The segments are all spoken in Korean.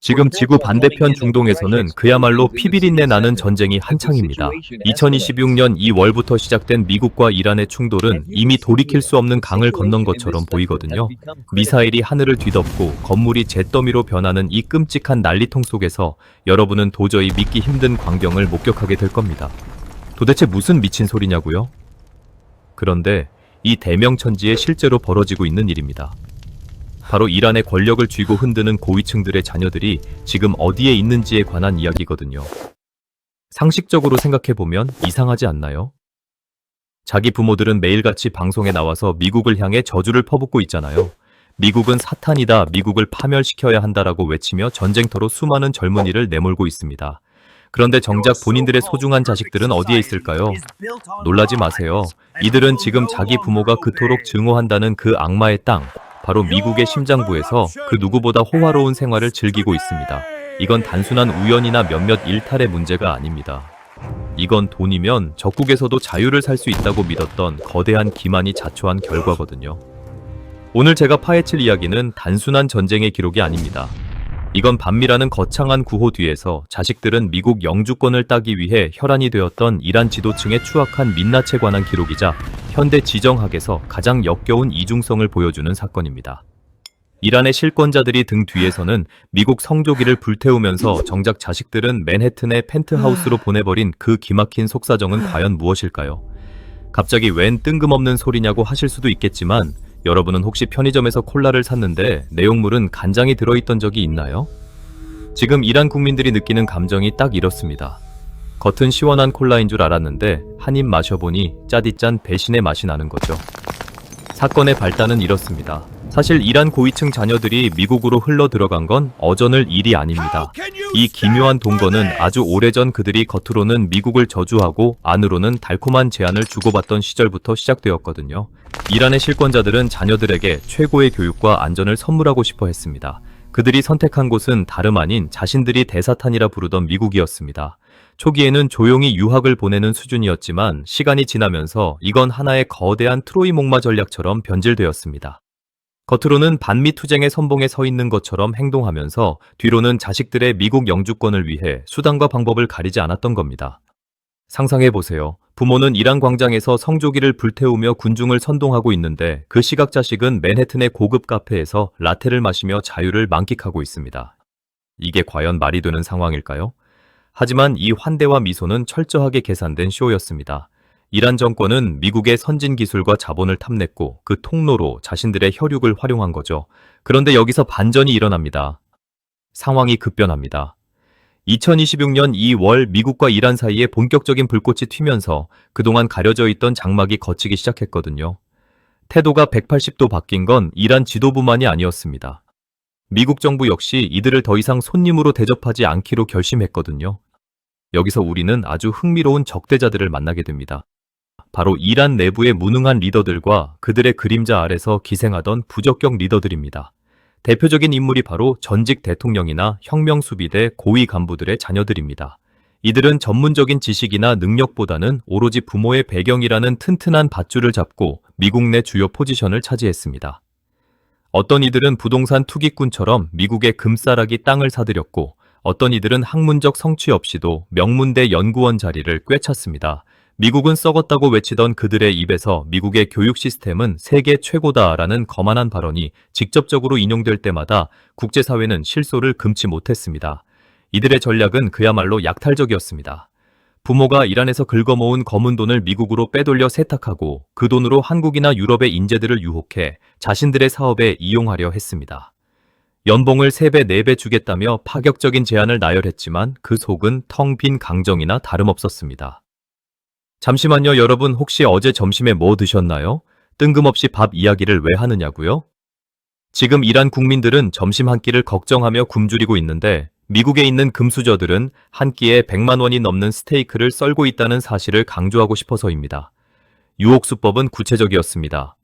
지금 지구 반대편 중동에서는 그야말로 피비린내 나는 전쟁이 한창입니다. 2026년 2월부터 시작된 미국과 이란의 충돌은 이미 돌이킬 수 없는 강을 건넌 것처럼 보이거든요. 미사일이 하늘을 뒤덮고 건물이 잿더미로 변하는 이 끔찍한 난리통 속에서 여러분은 도저히 믿기 힘든 광경을 목격하게 될 겁니다. 도대체 무슨 미친 소리냐고요? 그런데 이 대명천지에 실제로 벌어지고 있는 일입니다. 바로 이란의 권력을 쥐고 흔드는 고위층들의 자녀들이 지금 어디에 있는지에 관한 이야기거든요. 상식적으로 생각해보면 이상하지 않나요? 자기 부모들은 매일같이 방송에 나와서 미국을 향해 저주를 퍼붓고 있잖아요. 미국은 사탄이다, 미국을 파멸시켜야 한다라고 외치며 전쟁터로 수많은 젊은이를 내몰고 있습니다. 그런데 정작 본인들의 소중한 자식들은 어디에 있을까요? 놀라지 마세요. 이들은 지금 자기 부모가 그토록 증오한다는 그 악마의 땅, 바로 미국의 심장부에서 그 누구보다 호화로운 생활을 즐기고 있습니다. 이건 단순한 우연이나 몇몇 일탈의 문제가 아닙니다. 이건 돈이면 적국에서도 자유를 살 수 있다고 믿었던 거대한 기만이 자초한 결과거든요. 오늘 제가 파헤칠 이야기는 단순한 전쟁의 기록이 아닙니다. 이건 반미라는 거창한 구호 뒤에서 자식들은 미국 영주권을 따기 위해 혈안이 되었던 이란 지도층의 추악한 민낯에 관한 기록이자 현대 지정학에서 가장 역겨운 이중성을 보여주는 사건입니다. 이란의 실권자들이 등 뒤에서는 미국 성조기를 불태우면서 정작 자식들은 맨해튼의 펜트하우스로 보내버린 그 기막힌 속사정은 과연 무엇일까요? 갑자기 웬 뜬금없는 소리냐고 하실 수도 있겠지만 여러분은 혹시 편의점에서 콜라를 샀는데 내용물은 간장이 들어있던 적이 있나요? 지금 이란 국민들이 느끼는 감정이 딱 이렇습니다. 겉은 시원한 콜라인 줄 알았는데 한 입 마셔보니 짜디짠 배신의 맛이 나는 거죠. 사건의 발단은 이렇습니다. 사실 이란 고위층 자녀들이 미국으로 흘러 들어간 건 어저늘 일이 아닙니다. 이 기묘한 동거는 아주 오래전 그들이 겉으로는 미국을 저주하고 안으로는 달콤한 제안을 주고받던 시절부터 시작되었거든요. 이란의 실권자들은 자녀들에게 최고의 교육과 안전을 선물하고 싶어 했습니다. 그들이 선택한 곳은 다름 아닌 자신들이 대사탄이라 부르던 미국이었습니다. 초기에는 조용히 유학을 보내는 수준이었지만 시간이 지나면서 이건 하나의 거대한 트로이 목마 전략처럼 변질되었습니다. 겉으로는 반미 투쟁의 선봉에 서 있는 것처럼 행동하면서 뒤로는 자식들의 미국 영주권을 위해 수단과 방법을 가리지 않았던 겁니다. 상상해보세요. 부모는 이란 광장에서 성조기를 불태우며 군중을 선동하고 있는데 그 시각 자식은 맨해튼의 고급 카페에서 라테를 마시며 자유를 만끽하고 있습니다. 이게 과연 말이 되는 상황일까요? 하지만 이 환대와 미소는 철저하게 계산된 쇼였습니다. 이란 정권은 미국의 선진 기술과 자본을 탐냈고 그 통로로 자신들의 혈육을 활용한 거죠. 그런데 여기서 반전이 일어납니다. 상황이 급변합니다. 2026년 2월 미국과 이란 사이에 본격적인 불꽃이 튀면서 그동안 가려져 있던 장막이 걷히기 시작했거든요. 태도가 180도 바뀐 건 이란 지도부만이 아니었습니다. 미국 정부 역시 이들을 더 이상 손님으로 대접하지 않기로 결심했거든요. 여기서 우리는 아주 흥미로운 적대자들을 만나게 됩니다. 바로 이란 내부의 무능한 리더들과 그들의 그림자 아래서 기생하던 부적격 리더들입니다. 대표적인 인물이 바로 전직 대통령이나 혁명수비대 고위 간부들의 자녀들입니다. 이들은 전문적인 지식이나 능력보다는 오로지 부모의 배경이라는 튼튼한 밧줄을 잡고 미국 내 주요 포지션을 차지했습니다. 어떤 이들은 부동산 투기꾼처럼 미국의 금싸라기 땅을 사들였고 어떤 이들은 학문적 성취 없이도 명문대 연구원 자리를 꿰찼습니다. 미국은 썩었다고 외치던 그들의 입에서 미국의 교육 시스템은 세계 최고다라는 거만한 발언이 직접적으로 인용될 때마다 국제사회는 실소를 금치 못했습니다. 이들의 전략은 그야말로 약탈적이었습니다. 부모가 이란에서 긁어모은 검은 돈을 미국으로 빼돌려 세탁하고 그 돈으로 한국이나 유럽의 인재들을 유혹해 자신들의 사업에 이용하려 했습니다. 연봉을 3배, 4배 주겠다며 파격적인 제안을 나열했지만 그 속은 텅 빈 강정이나 다름없었습니다. 잠시만요, 여러분 혹시 어제 점심에 뭐 드셨나요? 뜬금없이 밥 이야기를 왜 하느냐고요? 지금 이란 국민들은 점심 한 끼를 걱정하며 굶주리고 있는데 미국에 있는 금수저들은 한 끼에 100만 원이 넘는 스테이크를 썰고 있다는 사실을 강조하고 싶어서입니다. 유혹수법은 구체적이었습니다.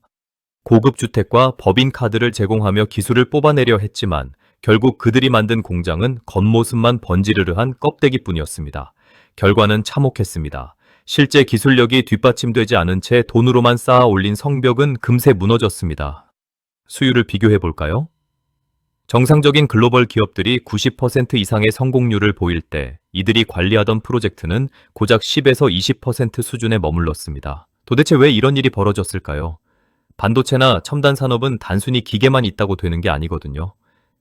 고급 주택과 법인 카드를 제공하며 기술을 뽑아내려 했지만 결국 그들이 만든 공장은 겉모습만 번지르르한 껍데기뿐이었습니다. 결과는 참혹했습니다. 실제 기술력이 뒷받침되지 않은 채 돈으로만 쌓아 올린 성벽은 금세 무너졌습니다. 수율을 비교해 볼까요? 정상적인 글로벌 기업들이 90% 이상의 성공률을 보일 때 이들이 관리하던 프로젝트는 고작 10에서 20% 수준에 머물렀습니다. 도대체 왜 이런 일이 벌어졌을까요? 반도체나 첨단 산업은 단순히 기계만 있다고 되는 게 아니거든요.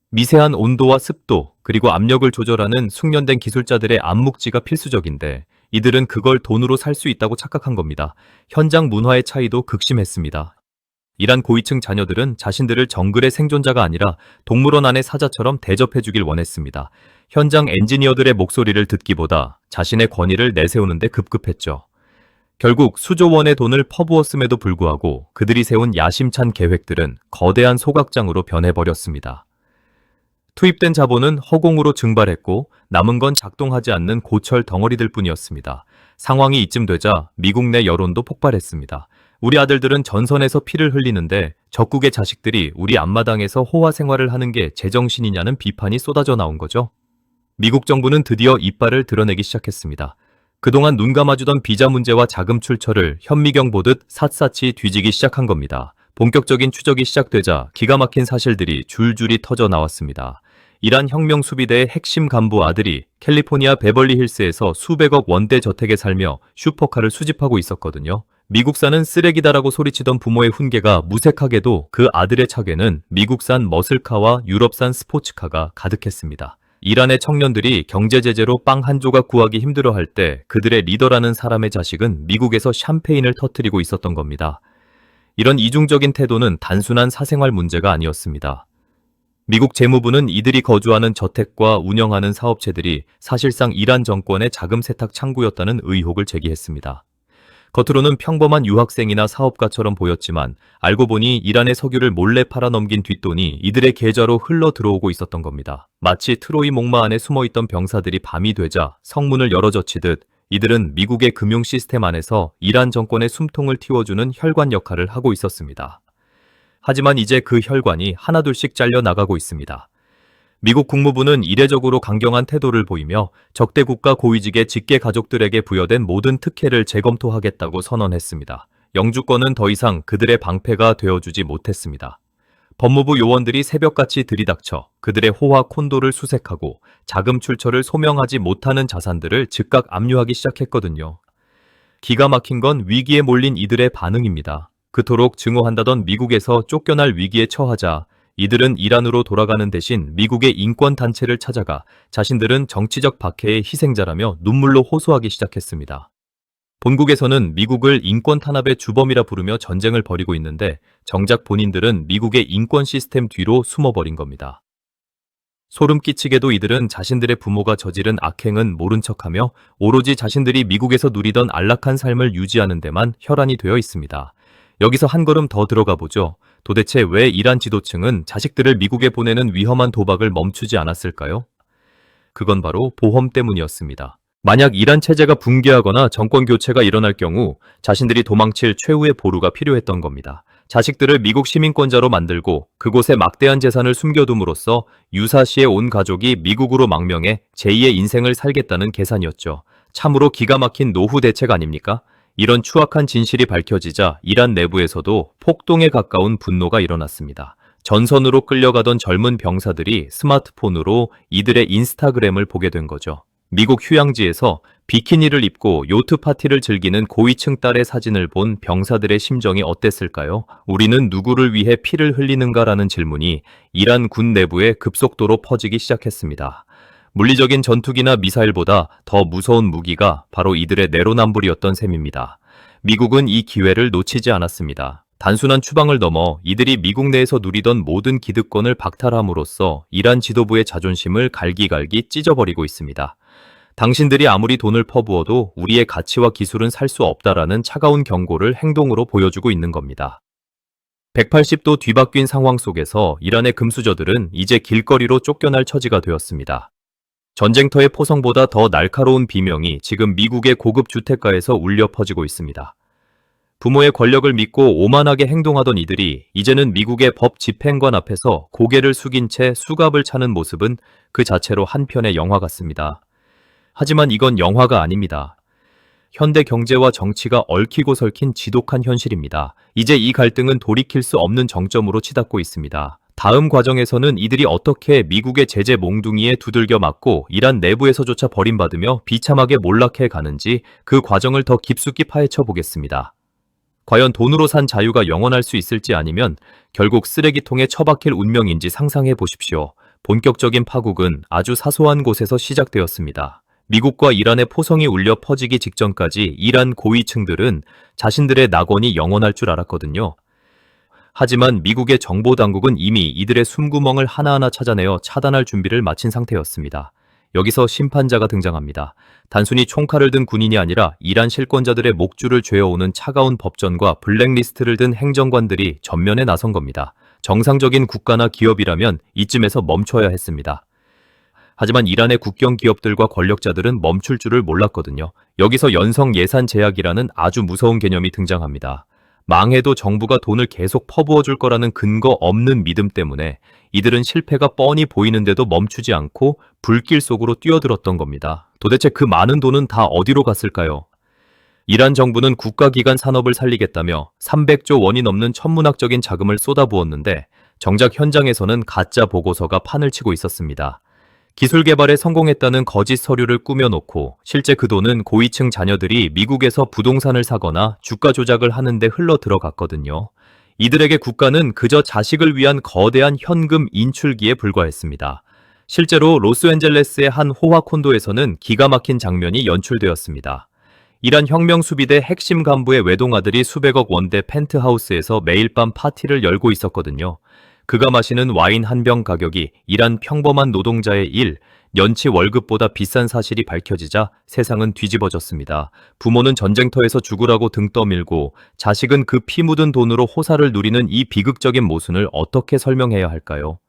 미세한 온도와 습도, 그리고 압력을 조절하는 숙련된 기술자들의 암묵지가 필수적인데 이들은 그걸 돈으로 살 수 있다고 착각한 겁니다. 현장 문화의 차이도 극심했습니다. 이란 고위층 자녀들은 자신들을 정글의 생존자가 아니라 동물원 안의 사자처럼 대접해주길 원했습니다. 현장 엔지니어들의 목소리를 듣기보다 자신의 권위를 내세우는 데 급급했죠. 결국 수조 원의 돈을 퍼부었음에도 불구하고 그들이 세운 야심찬 계획들은 거대한 소각장으로 변해버렸습니다. 투입된 자본은 허공으로 증발했고 남은 건 작동하지 않는 고철 덩어리들 뿐이었습니다. 상황이 이쯤 되자 미국 내 여론도 폭발했습니다. 우리 아들들은 전선에서 피를 흘리는데 적국의 자식들이 우리 앞마당에서 호화 생활을 하는 게 제정신이냐는 비판이 쏟아져 나온 거죠. 미국 정부는 드디어 이빨을 드러내기 시작했습니다. 그동안 눈 감아주던 비자 문제와 자금 출처를 현미경 보듯 샅샅이 뒤지기 시작한 겁니다. 본격적인 추적이 시작되자 기가 막힌 사실들이 줄줄이 터져 나왔습니다. 이란 혁명 수비대의 핵심 간부 아들이 캘리포니아 베벌리 힐스에서 수백억 원대 저택에 살며 슈퍼카를 수집하고 있었거든요. 미국산은 쓰레기다라고 소리치던 부모의 훈계가 무색하게도 그 아들의 차에는 미국산 머슬카와 유럽산 스포츠카가 가득했습니다. 이란의 청년들이 경제 제재로 빵 한 조각 구하기 힘들어할 때 그들의 리더라는 사람의 자식은 미국에서 샴페인을 터뜨리고 있었던 겁니다. 이런 이중적인 태도는 단순한 사생활 문제가 아니었습니다. 미국 재무부는 이들이 거주하는 저택과 운영하는 사업체들이 사실상 이란 정권의 자금 세탁 창구였다는 의혹을 제기했습니다. 겉으로는 평범한 유학생이나 사업가처럼 보였지만 알고 보니 이란의 석유를 몰래 팔아넘긴 뒷돈이 이들의 계좌로 흘러 들어오고 있었던 겁니다. 마치 트로이 목마 안에 숨어있던 병사들이 밤이 되자 성문을 열어젖히듯 이들은 미국의 금융 시스템 안에서 이란 정권의 숨통을 틔워주는 혈관 역할을 하고 있었습니다. 하지만 이제 그 혈관이 하나둘씩 잘려나가고 있습니다. 미국 국무부는 이례적으로 강경한 태도를 보이며 적대 국가 고위직의 직계 가족들에게 부여된 모든 특혜를 재검토하겠다고 선언했습니다. 영주권은 더 이상 그들의 방패가 되어주지 못했습니다. 법무부 요원들이 새벽같이 들이닥쳐 그들의 호화 콘도를 수색하고 자금 출처를 소명하지 못하는 자산들을 즉각 압류하기 시작했거든요. 기가 막힌 건 위기에 몰린 이들의 반응입니다. 그토록 증오한다던 미국에서 쫓겨날 위기에 처하자 이들은 이란으로 돌아가는 대신 미국의 인권단체를 찾아가 자신들은 정치적 박해의 희생자라며 눈물로 호소하기 시작했습니다. 본국에서는 미국을 인권 탄압의 주범이라 부르며 전쟁을 벌이고 있는데 정작 본인들은 미국의 인권 시스템 뒤로 숨어버린 겁니다. 소름 끼치게도 이들은 자신들의 부모가 저지른 악행은 모른 척하며 오로지 자신들이 미국에서 누리던 안락한 삶을 유지하는 데만 혈안이 되어 있습니다. 여기서 한 걸음 더 들어가 보죠. 도대체 왜 이란 지도층은 자식들을 미국에 보내는 위험한 도박을 멈추지 않았을까요? 그건 바로 보험 때문이었습니다. 만약 이란 체제가 붕괴하거나 정권 교체가 일어날 경우 자신들이 도망칠 최후의 보루가 필요했던 겁니다. 자식들을 미국 시민권자로 만들고 그곳에 막대한 재산을 숨겨둠으로써 유사시의 온 가족이 미국으로 망명해 제2의 인생을 살겠다는 계산이었죠. 참으로 기가 막힌 노후 대책 아닙니까? 이런 추악한 진실이 밝혀지자 이란 내부에서도 폭동에 가까운 분노가 일어났습니다. 전선으로 끌려가던 젊은 병사들이 스마트폰으로 이들의 인스타그램을 보게 된 거죠. 미국 휴양지에서 비키니를 입고 요트 파티를 즐기는 고위층 딸의 사진을 본 병사들의 심정이 어땠을까요? 우리는 누구를 위해 피를 흘리는가라는 질문이 이란 군 내부에 급속도로 퍼지기 시작했습니다. 물리적인 전투기나 미사일보다 더 무서운 무기가 바로 이들의 내로남불이었던 셈입니다. 미국은 이 기회를 놓치지 않았습니다. 단순한 추방을 넘어 이들이 미국 내에서 누리던 모든 기득권을 박탈함으로써 이란 지도부의 자존심을 갈기갈기 찢어버리고 있습니다. 당신들이 아무리 돈을 퍼부어도 우리의 가치와 기술은 살 수 없다라는 차가운 경고를 행동으로 보여주고 있는 겁니다. 180도 뒤바뀐 상황 속에서 이란의 금수저들은 이제 길거리로 쫓겨날 처지가 되었습니다. 전쟁터의 포성보다 더 날카로운 비명이 지금 미국의 고급 주택가에서 울려 퍼지고 있습니다. 부모의 권력을 믿고 오만하게 행동하던 이들이 이제는 미국의 법 집행관 앞에서 고개를 숙인 채 수갑을 차는 모습은 그 자체로 한 편의 영화 같습니다. 하지만 이건 영화가 아닙니다. 현대 경제와 정치가 얽히고 설킨 지독한 현실입니다. 이제 이 갈등은 돌이킬 수 없는 정점으로 치닫고 있습니다. 다음 과정에서는 이들이 어떻게 미국의 제재 몽둥이에 두들겨 맞고 이란 내부에서조차 버림받으며 비참하게 몰락해 가는지 그 과정을 더 깊숙이 파헤쳐 보겠습니다. 과연 돈으로 산 자유가 영원할 수 있을지 아니면 결국 쓰레기통에 처박힐 운명인지 상상해 보십시오. 본격적인 파국은 아주 사소한 곳에서 시작되었습니다. 미국과 이란의 포성이 울려 퍼지기 직전까지 이란 고위층들은 자신들의 낙원이 영원할 줄 알았거든요. 하지만 미국의 정보당국은 이미 이들의 숨구멍을 하나하나 찾아내어 차단할 준비를 마친 상태였습니다. 여기서 심판자가 등장합니다. 단순히 총칼을 든 군인이 아니라 이란 실권자들의 목줄을 죄어오는 차가운 법전과 블랙리스트를 든 행정관들이 전면에 나선 겁니다. 정상적인 국가나 기업이라면 이쯤에서 멈춰야 했습니다. 하지만 이란의 국경 기업들과 권력자들은 멈출 줄을 몰랐거든요. 여기서 연성 예산 제약이라는 아주 무서운 개념이 등장합니다. 망해도 정부가 돈을 계속 퍼부어줄 거라는 근거 없는 믿음 때문에 이들은 실패가 뻔히 보이는데도 멈추지 않고 불길 속으로 뛰어들었던 겁니다. 도대체 그 많은 돈은 다 어디로 갔을까요? 이란 정부는 국가기관 산업을 살리겠다며 300조 원이 넘는 천문학적인 자금을 쏟아부었는데 정작 현장에서는 가짜 보고서가 판을 치고 있었습니다. 기술 개발에 성공했다는 거짓 서류를 꾸며놓고 실제 그 돈은 고위층 자녀들이 미국에서 부동산을 사거나 주가 조작을 하는데 흘러 들어갔거든요. 이들에게 국가는 그저 자식을 위한 거대한 현금 인출기에 불과했습니다. 실제로 로스앤젤레스의 한 호화 콘도에서는 기가 막힌 장면이 연출되었습니다. 이란 혁명수비대 핵심 간부의 외동아들이 수백억 원대 펜트하우스에서 매일 밤 파티를 열고 있었거든요. 그가 마시는 와인 한 병 가격이 이란 평범한 노동자의 년치 월급보다 비싼 사실이 밝혀지자 세상은 뒤집어졌습니다. 부모는 전쟁터에서 죽으라고 등 떠밀고 자식은 그 피 묻은 돈으로 호사를 누리는 이 비극적인 모순을 어떻게 설명해야 할까요?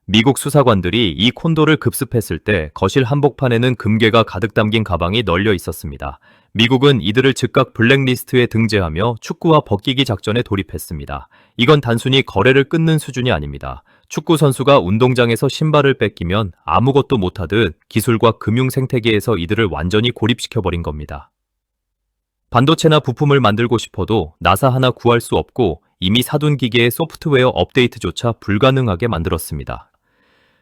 미국 수사관들이 이 콘도를 급습했을 때 거실 한복판에는 금괴가 가득 담긴 가방이 널려 있었습니다. 미국은 이들을 즉각 블랙리스트에 등재하며 축구와 벗기기 작전에 돌입했습니다. 이건 단순히 거래를 끊는 수준이 아닙니다. 축구 선수가 운동장에서 신발을 뺏기면 아무것도 못하듯 기술과 금융 생태계에서 이들을 완전히 고립시켜버린 겁니다. 반도체나 부품을 만들고 싶어도 나사 하나 구할 수 없고 이미 사둔 기계의 소프트웨어 업데이트조차 불가능하게 만들었습니다.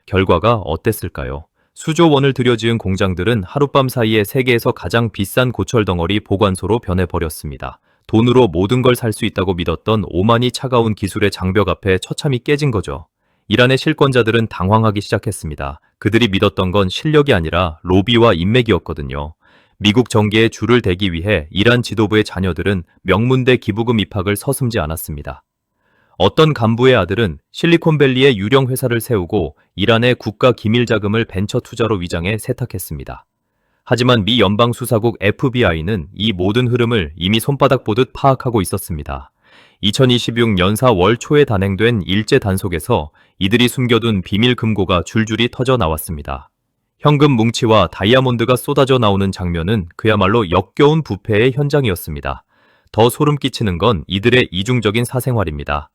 결과가 어땠을까요? 수조 원을 들여지은 공장들은 하룻밤 사이에 세계에서 가장 비싼 고철 덩어리 보관소로 변해버렸습니다. 돈으로 모든 걸 살 수 있다고 믿었던 오만이 차가운 기술의 장벽 앞에 처참히 깨진 거죠. 이란의 실권자들은 당황하기 시작했습니다. 그들이 믿었던 건 실력이 아니라 로비와 인맥이었거든요. 미국 정계에 줄을 대기 위해 이란 지도부의 자녀들은 명문대 기부금 입학을 서슴지 않았습니다. 어떤 간부의 아들은 실리콘밸리에 유령 회사를 세우고 이란의 국가 기밀 자금을 벤처 투자로 위장해 세탁했습니다. 하지만 미 연방수사국 FBI는 이 모든 흐름을 이미 손바닥 보듯 파악하고 있었습니다. 2026년 4월 초에 단행된 일제 단속에서 이들이 숨겨둔 비밀 금고가 줄줄이 터져 나왔습니다. 현금 뭉치와 다이아몬드가 쏟아져 나오는 장면은 그야말로 역겨운 부패의 현장이었습니다. 더 소름 끼치는 건 이들의 이중적인 사생활입니다.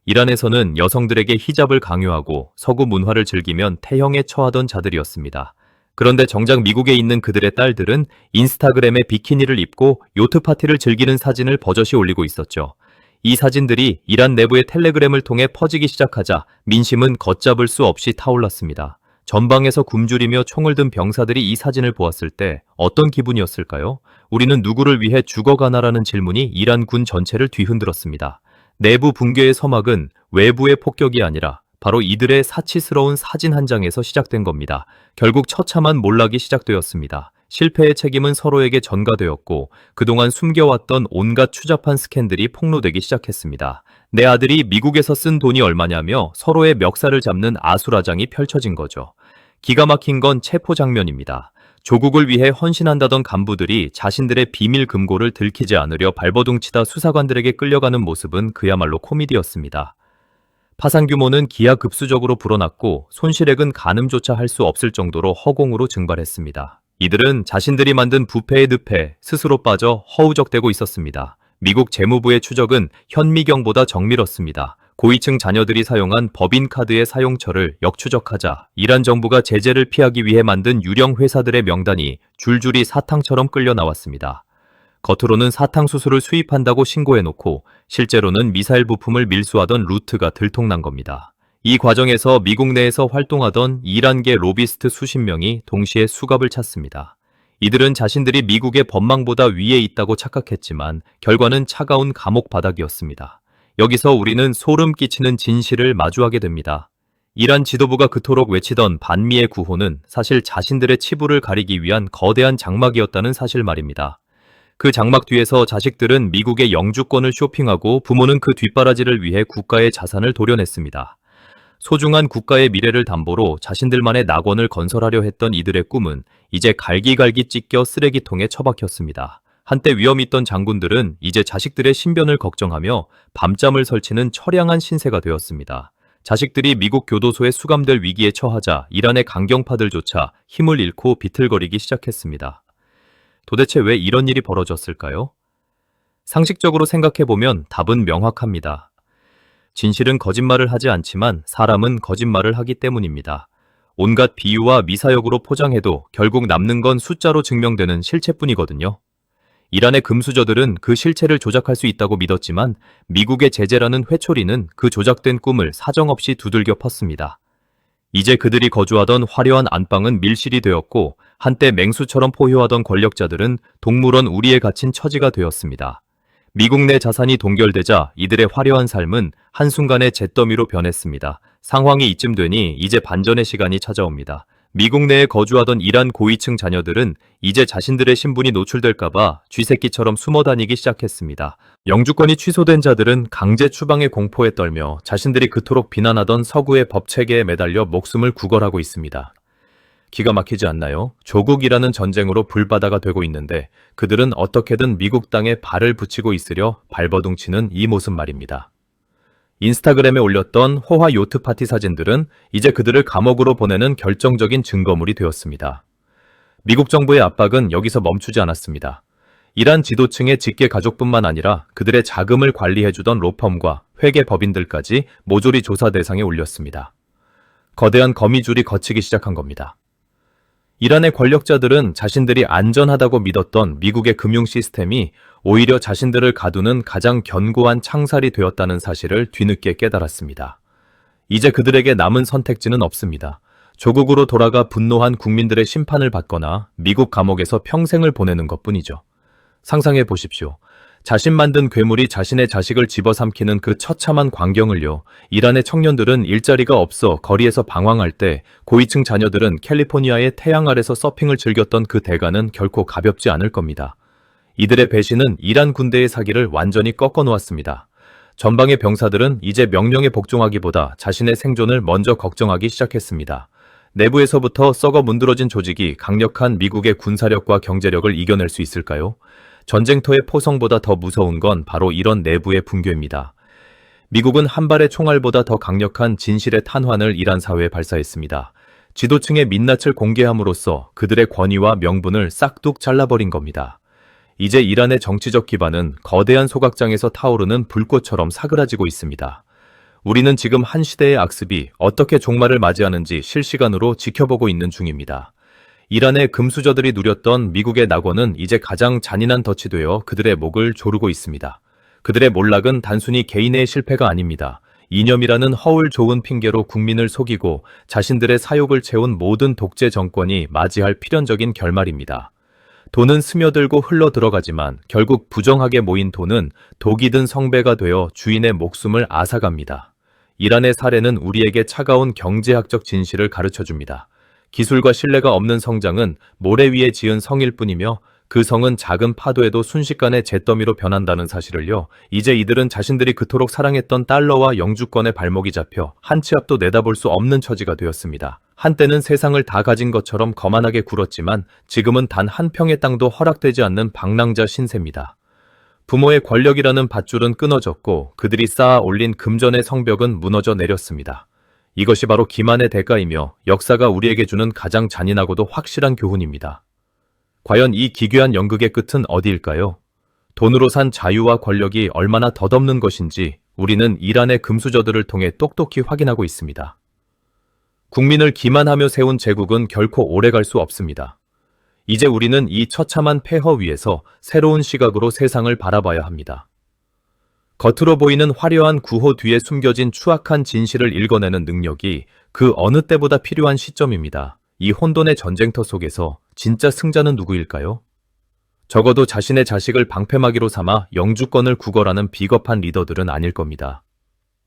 이란에서는 여성들에게 히잡을 강요하고 서구 문화를 즐기면 태형에 처하던 자들이었습니다. 그런데 정작 미국에 있는 그들의 딸들은 인스타그램에 비키니를 입고 요트 파티를 즐기는 사진을 버젓이 올리고 있었죠. 이 사진들이 이란 내부의 텔레그램을 통해 퍼지기 시작하자 민심은 걷잡을 수 없이 타올랐습니다. 전방에서 굶주리며 총을 든 병사들이 이 사진을 보았을 때 어떤 기분이었을까요? 우리는 누구를 위해 죽어가나라는 질문이 이란 군 전체를 뒤흔들었습니다. 내부 붕괴의 서막은 외부의 폭격이 아니라 바로 이들의 사치스러운 사진 한 장에서 시작된 겁니다. 결국 처참한 몰락이 시작되었습니다. 실패의 책임은 서로에게 전가되었고 그동안 숨겨왔던 온갖 추잡한 스캔들이 폭로되기 시작했습니다. 내 아들이 미국에서 쓴 돈이 얼마냐며 서로의 멱살을 잡는 아수라장이 펼쳐진 거죠. 기가 막힌 건 체포 장면입니다. 조국을 위해 헌신한다던 간부들이 자신들의 비밀 금고를 들키지 않으려 발버둥치다 수사관들에게 끌려가는 모습은 그야말로 코미디였습니다. 파산 규모는 기하급수적으로 불어났고 손실액은 가늠조차 할 수 없을 정도로 허공으로 증발했습니다. 이들은 자신들이 만든 부패의 늪에 스스로 빠져 허우적대고 있었습니다. 미국 재무부의 추적은 현미경보다 정밀했습니다. 고위층 자녀들이 사용한 법인카드의 사용처를 역추적하자 이란 정부가 제재를 피하기 위해 만든 유령 회사들의 명단이 줄줄이 사탕처럼 끌려 나왔습니다. 겉으로는 사탕수수를 수입한다고 신고해놓고 실제로는 미사일 부품을 밀수하던 루트가 들통난 겁니다. 이 과정에서 미국 내에서 활동하던 이란계 로비스트 수십 명이 동시에 수갑을 찼습니다. 이들은 자신들이 미국의 법망보다 위에 있다고 착각했지만 결과는 차가운 감옥 바닥이었습니다. 여기서 우리는 소름 끼치는 진실을 마주하게 됩니다. 이란 지도부가 그토록 외치던 반미의 구호는 사실 자신들의 치부를 가리기 위한 거대한 장막이었다는 사실 말입니다. 그 장막 뒤에서 자식들은 미국의 영주권을 쇼핑하고 부모는 그 뒷바라지를 위해 국가의 자산을 도려냈습니다. 소중한 국가의 미래를 담보로 자신들만의 낙원을 건설하려 했던 이들의 꿈은 이제 갈기갈기 찢겨 쓰레기통에 처박혔습니다. 한때 위험 있던 장군들은 이제 자식들의 신변을 걱정하며 밤잠을 설치는 처량한 신세가 되었습니다. 자식들이 미국 교도소에 수감될 위기에 처하자 이란의 강경파들조차 힘을 잃고 비틀거리기 시작했습니다. 도대체 왜 이런 일이 벌어졌을까요? 상식적으로 생각해보면 답은 명확합니다. 진실은 거짓말을 하지 않지만 사람은 거짓말을 하기 때문입니다. 온갖 비유와 미사역으로 포장해도 결국 남는 건 숫자로 증명되는 실체뿐이거든요. 이란의 금수저들은 그 실체를 조작할 수 있다고 믿었지만 미국의 제재라는 회초리는 그 조작된 꿈을 사정없이 두들겨 텄습니다. 이제 그들이 거주하던 화려한 안방은 밀실이 되었고 한때 맹수처럼 포효하던 권력자들은 동물원 우리에 갇힌 처지가 되었습니다. 미국 내 자산이 동결되자 이들의 화려한 삶은 한순간에 잿더미로 변했습니다. 상황이 이쯤 되니 이제 반전의 시간이 찾아옵니다. 미국 내에 거주하던 이란 고위층 자녀들은 이제 자신들의 신분이 노출될까봐 쥐새끼처럼 숨어 다니기 시작했습니다. 영주권이 취소된 자들은 강제 추방의 공포에 떨며 자신들이 그토록 비난하던 서구의 법 체계에 매달려 목숨을 구걸하고 있습니다. 기가 막히지 않나요? 조국이라는 전쟁으로 불바다가 되고 있는데 그들은 어떻게든 미국 땅에 발을 붙이고 있으려 발버둥치는 이 모습 말입니다. 인스타그램에 올렸던 호화 요트 파티 사진들은 이제 그들을 감옥으로 보내는 결정적인 증거물이 되었습니다. 미국 정부의 압박은 여기서 멈추지 않았습니다. 이란 지도층의 직계 가족뿐만 아니라 그들의 자금을 관리해주던 로펌과 회계 법인들까지 모조리 조사 대상에 올렸습니다. 거대한 거미줄이 걷히기 시작한 겁니다. 이란의 권력자들은 자신들이 안전하다고 믿었던 미국의 금융 시스템이 오히려 자신들을 가두는 가장 견고한 창살이 되었다는 사실을 뒤늦게 깨달았습니다. 이제 그들에게 남은 선택지는 없습니다. 조국으로 돌아가 분노한 국민들의 심판을 받거나 미국 감옥에서 평생을 보내는 것뿐이죠. 상상해 보십시오. 자신 만든 괴물이 자신의 자식을 집어삼키는 그 처참한 광경을요. 이란의 청년들은 일자리가 없어 거리에서 방황할 때 고위층 자녀들은 캘리포니아의 태양 아래서 서핑을 즐겼던 그 대가는 결코 가볍지 않을 겁니다. 이들의 배신은 이란 군대의 사기를 완전히 꺾어 놓았습니다. 전방의 병사들은 이제 명령에 복종하기보다 자신의 생존을 먼저 걱정하기 시작했습니다. 내부에서부터 썩어 문드러진 조직이 강력한 미국의 군사력과 경제력을 이겨낼 수 있을까요? 전쟁터의 포성보다 더 무서운 건 바로 이런 내부의 붕괴입니다. 미국은 한 발의 총알보다 더 강력한 진실의 탄환을 이란 사회에 발사했습니다. 지도층의 민낯을 공개함으로써 그들의 권위와 명분을 싹둑 잘라버린 겁니다. 이제 이란의 정치적 기반은 거대한 소각장에서 타오르는 불꽃처럼 사그라지고 있습니다. 우리는 지금 한 시대의 악습이 어떻게 종말을 맞이하는지 실시간으로 지켜보고 있는 중입니다. 이란의 금수저들이 누렸던 미국의 낙원은 이제 가장 잔인한 덫이 되어 그들의 목을 조르고 있습니다. 그들의 몰락은 단순히 개인의 실패가 아닙니다. 이념이라는 허울 좋은 핑계로 국민을 속이고 자신들의 사욕을 채운 모든 독재 정권이 맞이할 필연적인 결말입니다. 돈은 스며들고 흘러 들어가지만 결국 부정하게 모인 돈은 독이 든 성배가 되어 주인의 목숨을 앗아갑니다. 이란의 사례는 우리에게 차가운 경제학적 진실을 가르쳐줍니다. 기술과 신뢰가 없는 성장은 모래 위에 지은 성일 뿐이며 그 성은 작은 파도에도 순식간에 잿더미로 변한다는 사실을요. 이제 이들은 자신들이 그토록 사랑했던 달러와 영주권의 발목이 잡혀 한 치 앞도 내다볼 수 없는 처지가 되었습니다. 한때는 세상을 다 가진 것처럼 거만하게 굴었지만 지금은 단 한 평의 땅도 허락되지 않는 방랑자 신세입니다. 부모의 권력이라는 밧줄은 끊어졌고 그들이 쌓아 올린 금전의 성벽은 무너져 내렸습니다. 이것이 바로 기만의 대가이며 역사가 우리에게 주는 가장 잔인하고도 확실한 교훈입니다. 과연 이 기괴한 연극의 끝은 어디일까요? 돈으로 산 자유와 권력이 얼마나 덧없는 것인지 우리는 이란의 금수저들을 통해 똑똑히 확인하고 있습니다. 국민을 기만하며 세운 제국은 결코 오래갈 수 없습니다. 이제 우리는 이 처참한 폐허 위에서 새로운 시각으로 세상을 바라봐야 합니다. 겉으로 보이는 화려한 구호 뒤에 숨겨진 추악한 진실을 읽어내는 능력이 그 어느 때보다 필요한 시점입니다. 이 혼돈의 전쟁터 속에서 진짜 승자는 누구일까요? 적어도 자신의 자식을 방패막이로 삼아 영주권을 구걸하는 비겁한 리더들은 아닐 겁니다.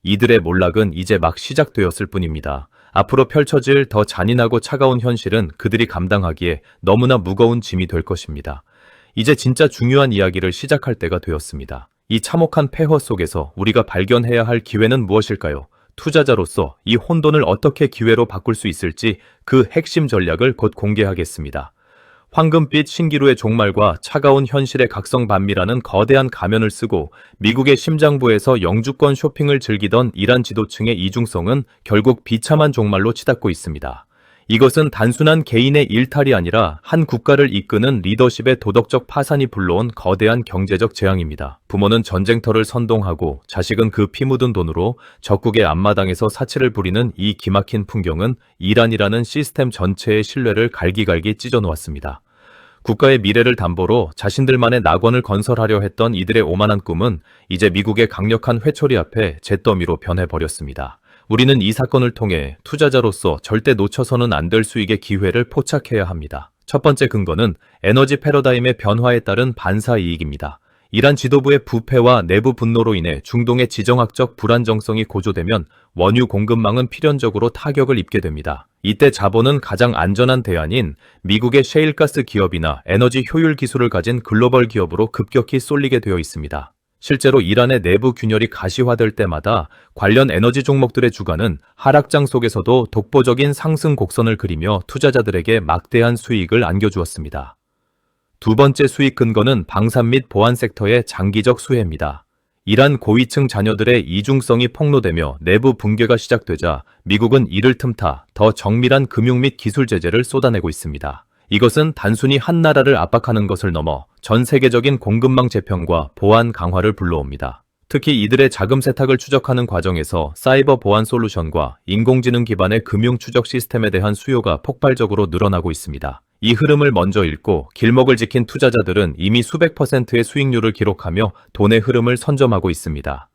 이들의 몰락은 이제 막 시작되었을 뿐입니다. 앞으로 펼쳐질 더 잔인하고 차가운 현실은 그들이 감당하기에 너무나 무거운 짐이 될 것입니다. 이제 진짜 중요한 이야기를 시작할 때가 되었습니다. 이 참혹한 폐허 속에서 우리가 발견해야 할 기회는 무엇일까요? 투자자로서 이 혼돈을 어떻게 기회로 바꿀 수 있을지 그 핵심 전략을 곧 공개하겠습니다. 황금빛 신기루의 종말과 차가운 현실의 각성반미라는 거대한 가면을 쓰고 미국의 심장부에서 영주권 쇼핑을 즐기던 이란 지도층의 이중성은 결국 비참한 종말로 치닫고 있습니다. 이것은 단순한 개인의 일탈이 아니라 한 국가를 이끄는 리더십의 도덕적 파산이 불러온 거대한 경제적 재앙입니다. 부모는 전쟁터를 선동하고 자식은 그 피 묻은 돈으로 적국의 앞마당에서 사치를 부리는 이 기막힌 풍경은 이란이라는 시스템 전체의 신뢰를 갈기갈기 찢어놓았습니다. 국가의 미래를 담보로 자신들만의 낙원을 건설하려 했던 이들의 오만한 꿈은 이제 미국의 강력한 회초리 앞에 잿더미로 변해버렸습니다. 우리는 이 사건을 통해 투자자로서 절대 놓쳐서는 안 될 수익의 기회를 포착해야 합니다. 첫 번째 근거는 에너지 패러다임의 변화에 따른 반사 이익입니다. 이란 지도부의 부패와 내부 분노로 인해 중동의 지정학적 불안정성이 고조되면 원유 공급망은 필연적으로 타격을 입게 됩니다. 이때 자본은 가장 안전한 대안인 미국의 셰일가스 기업이나 에너지 효율 기술을 가진 글로벌 기업으로 급격히 쏠리게 되어 있습니다. 실제로 이란의 내부 균열이 가시화될 때마다 관련 에너지 종목들의 주가는 하락장 속에서도 독보적인 상승 곡선을 그리며 투자자들에게 막대한 수익을 안겨주었습니다. 두 번째 수익 근거는 방산 및 보안 섹터의 장기적 수혜입니다. 이란 고위층 자녀들의 이중성이 폭로되며 내부 붕괴가 시작되자 미국은 이를 틈타 더 정밀한 금융 및 기술 제재를 쏟아내고 있습니다. 이것은 단순히 한 나라를 압박하는 것을 넘어 전 세계적인 공급망 재편과 보안 강화를 불러옵니다. 특히 이들의 자금 세탁을 추적하는 과정에서 사이버 보안 솔루션과 인공지능 기반의 금융 추적 시스템에 대한 수요가 폭발적으로 늘어나고 있습니다. 이 흐름을 먼저 읽고 길목을 지킨 투자자들은 이미 수백 %의 수익률을 기록하며 돈의 흐름을 선점하고 있습니다.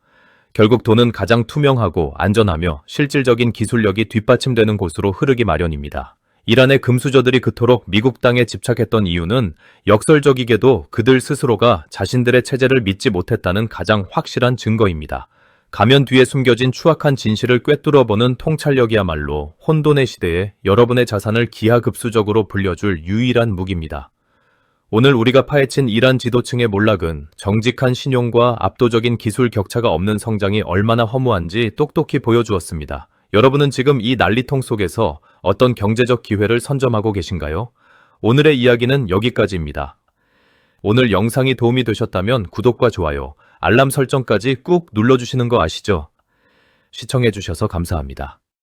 결국 돈은 가장 투명하고 안전하며 실질적인 기술력이 뒷받침되는 곳으로 흐르기 마련입니다. 이란의 금수저들이 그토록 미국 땅에 집착했던 이유는 역설적이게도 그들 스스로가 자신들의 체제를 믿지 못했다는 가장 확실한 증거입니다. 가면 뒤에 숨겨진 추악한 진실을 꿰뚫어보는 통찰력이야말로 혼돈의 시대에 여러분의 자산을 기하급수적으로 불려줄 유일한 무기입니다. 오늘 우리가 파헤친 이란 지도층의 몰락은 정직한 신용과 압도적인 기술 격차가 없는 성장이 얼마나 허무한지 똑똑히 보여주었습니다. 여러분은 지금 이 난리통 속에서 어떤 경제적 기회를 선점하고 계신가요? 오늘의 이야기는 여기까지입니다. 오늘 영상이 도움이 되셨다면 구독과 좋아요, 알람 설정까지 꾹 눌러주시는 거 아시죠? 시청해주셔서 감사합니다.